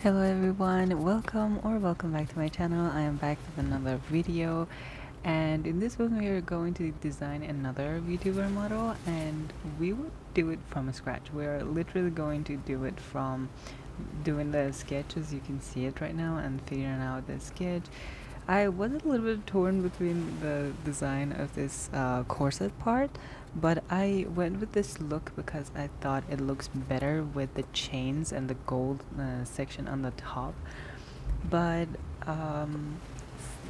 Hello everyone, welcome back to my channel. I am back with another video, and in this one we are going to design another VTuber model, and we would do it from scratch. We are literally going to do it from doing the sketch as you can see it right now and figuring out the sketch. I was a little bit torn between the design of this corset part, but I went with this look because I thought it looks better with the chains and the gold section on the top. But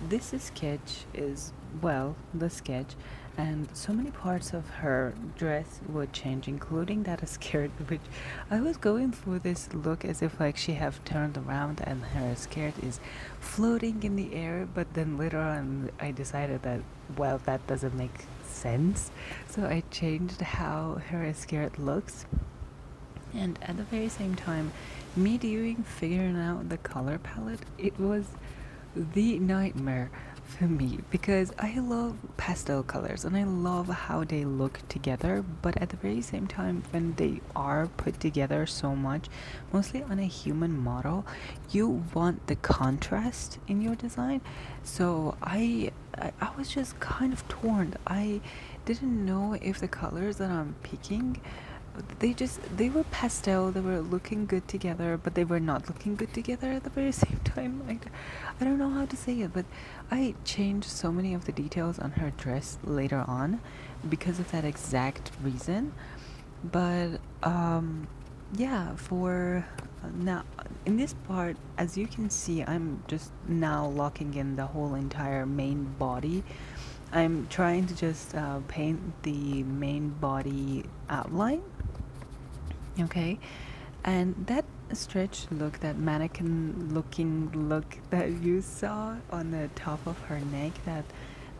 this sketch is, well, the sketch, and so many parts of her dress would change, including that skirt, which I was going for this look as if like she have turned around and her skirt is floating in the air, but then later on I decided that, well, that doesn't make sense, so I changed how her skirt looks. And at the very same time, me doing figuring out the color palette, it was the nightmare for me because I love pastel colors and I love how they look together, but at the very same time, when they are put together so much, mostly on a human model, you want the contrast in your design. So I was just kind of torn. I didn't know if the colors that I'm picking, they were pastel, they were looking good together, but they were not looking good together at the very same time. I don't know how to say it, but I changed so many of the details on her dress later on because of that exact reason. But yeah, for now, in this part, as you can see, I'm just now locking in the whole entire main body. I'm trying to just paint the main body outline. Okay, and that stretch look, that mannequin looking look that you saw on the top of her neck,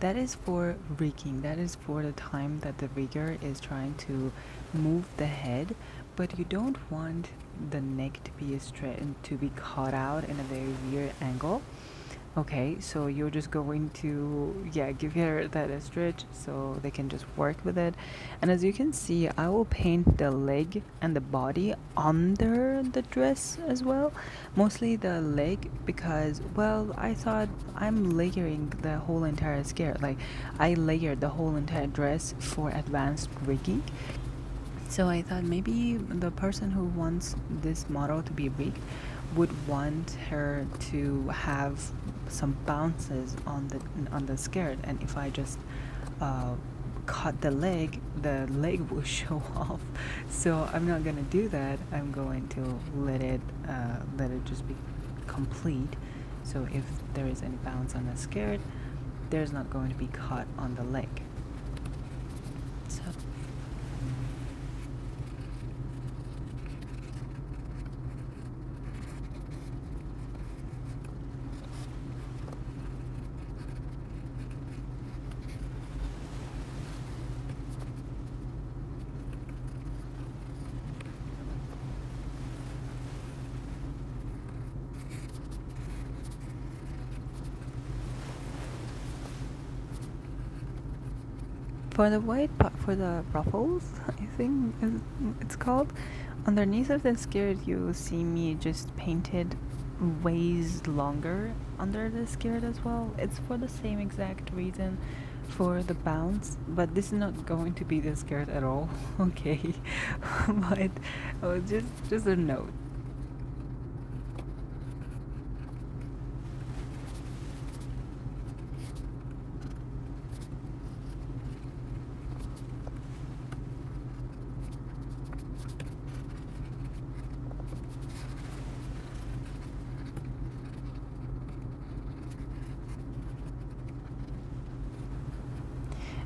that is for rigging. That is for the time that the rigger is trying to move the head, but you don't want the neck to be straight to be cut out in a very weird angle. Okay, so you're just going to, yeah, give her that a stretch so they can just work with it. And as you can see, I will paint the leg and the body under the dress as well. Mostly the leg because, well, I thought I'm layering the whole entire skirt. Like, I layered the whole entire dress for advanced rigging. So I thought maybe the person who wants this model to be rigged would want her to have some bounces on the skirt, and if I just cut the leg will show off. So I'm not gonna do that. I'm going to let it just be complete. So if there is any bounce on the skirt, there's not going to be cut on the leg. So for the for the ruffles, I think it's called, underneath of the skirt, you see me just painted ways longer under the skirt as well. It's for the same exact reason for the bounce, but this is not going to be the skirt at all. Okay, but just a note.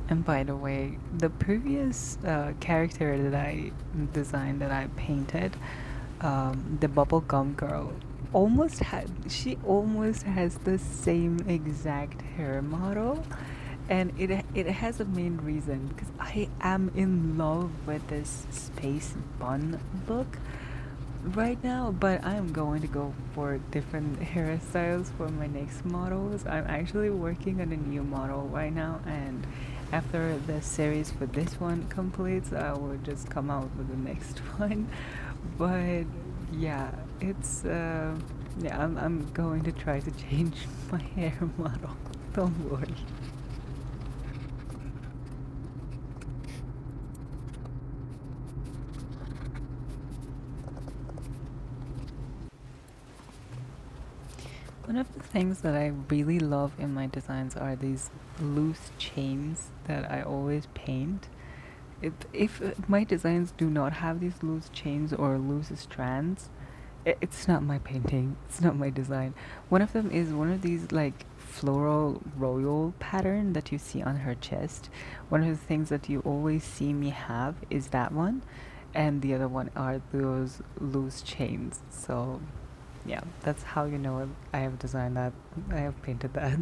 And by the way, the previous character that I designed, that I painted, the bubblegum girl, she almost has the same exact hair model, and it has a main reason because I am in love with this space bun look right now, but I am going to go for different hairstyles for my next models. I'm actually working on a new model right now, and after the series for this one completes, I will just come out with the next one. But Yeah, it's yeah, I'm going to try to change my hair model. Don't worry. One of the things that I really love in my designs are these loose chains that I always paint. If my designs do not have these loose chains or loose strands, it's not my painting. It's not my design. One of them is one of these like floral royal pattern that you see on her chest. One of the things that you always see me have is that one, and the other one are those loose chains. So yeah, that's how you know I have designed that. I have painted that.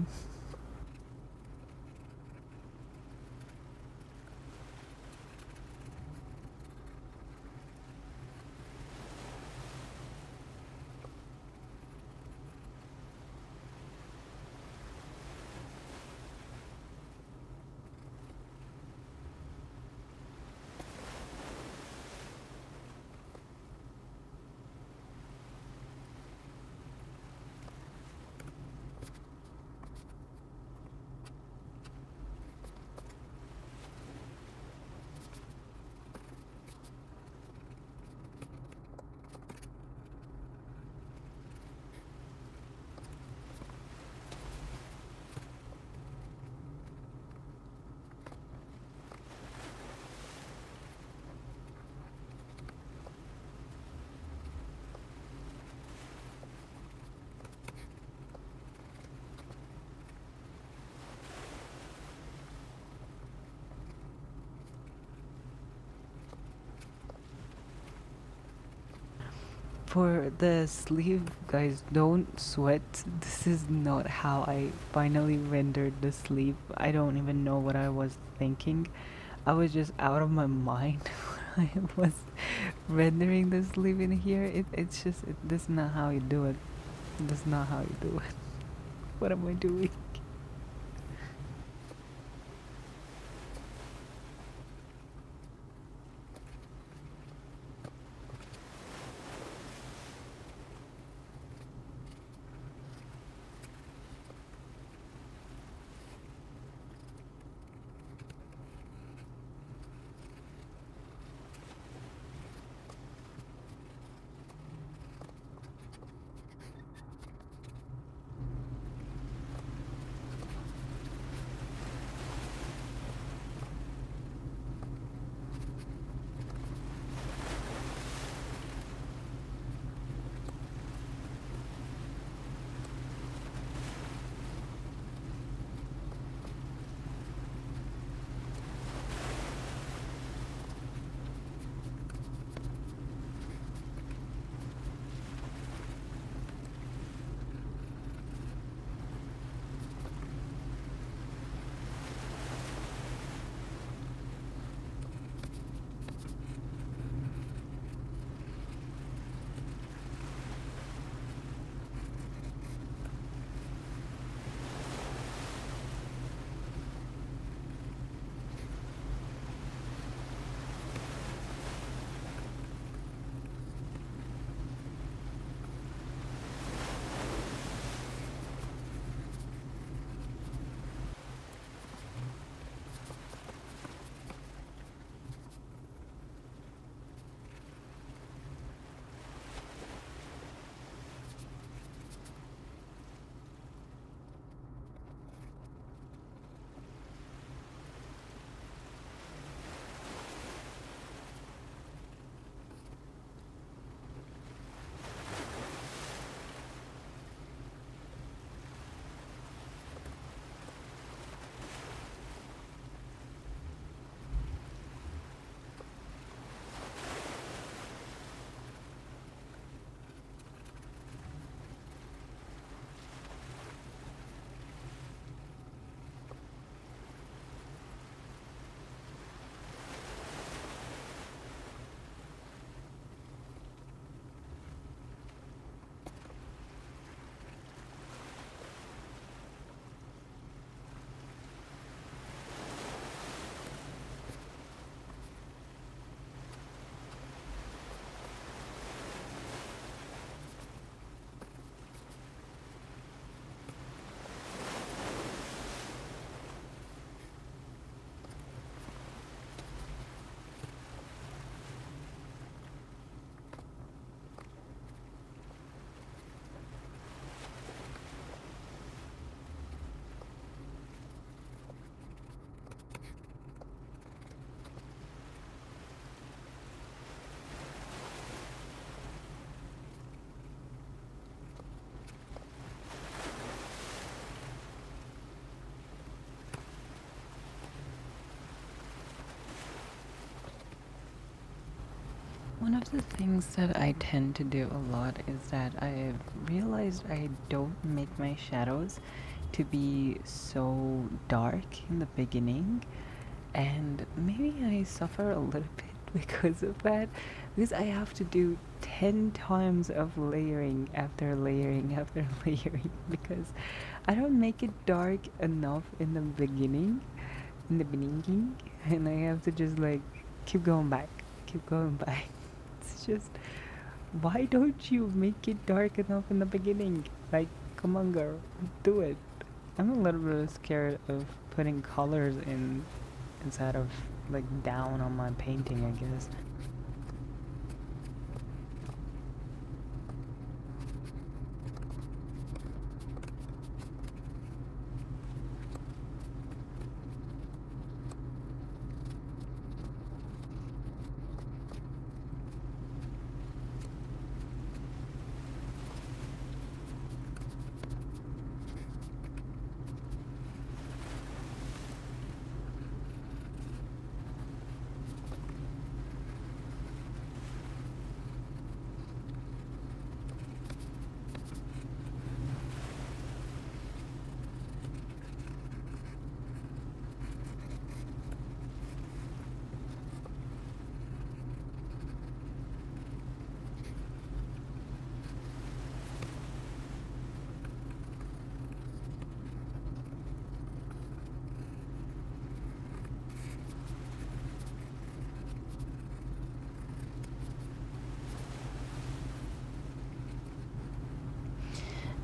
For the sleeve, guys, don't sweat. This is not how I finally rendered the sleeve. I don't even know what I was thinking. I was just out of my mind when I was rendering the sleeve in here. It's just, this is not how you do it. This is not how you do it. What am I doing? the things that I tend to do a lot is that I've realized I don't make my shadows to be so dark in the beginning, and maybe I suffer a little bit because of that, because I have to do 10 times of layering after layering after layering because I don't make it dark enough in the beginning, and I have to just like keep going back. It's just, why don't you make it dark enough in the beginning? Like, come on, girl, do it. I'm a little bit scared of putting colors in instead of like down on my painting, I guess.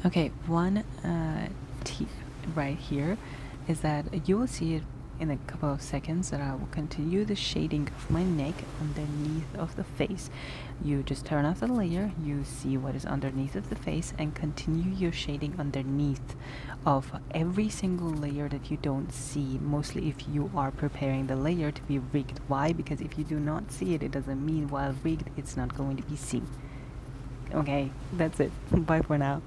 Okay, one tip right here is that you will see it in a couple of seconds that I will continue the shading of my neck underneath of the face. You just turn off the layer, you see what is underneath of the face, and continue your shading underneath of every single layer that you don't see, mostly if you are preparing the layer to be rigged. Why? Because if you do not see it, it doesn't mean while rigged it's not going to be seen. Okay, that's it. Bye for now.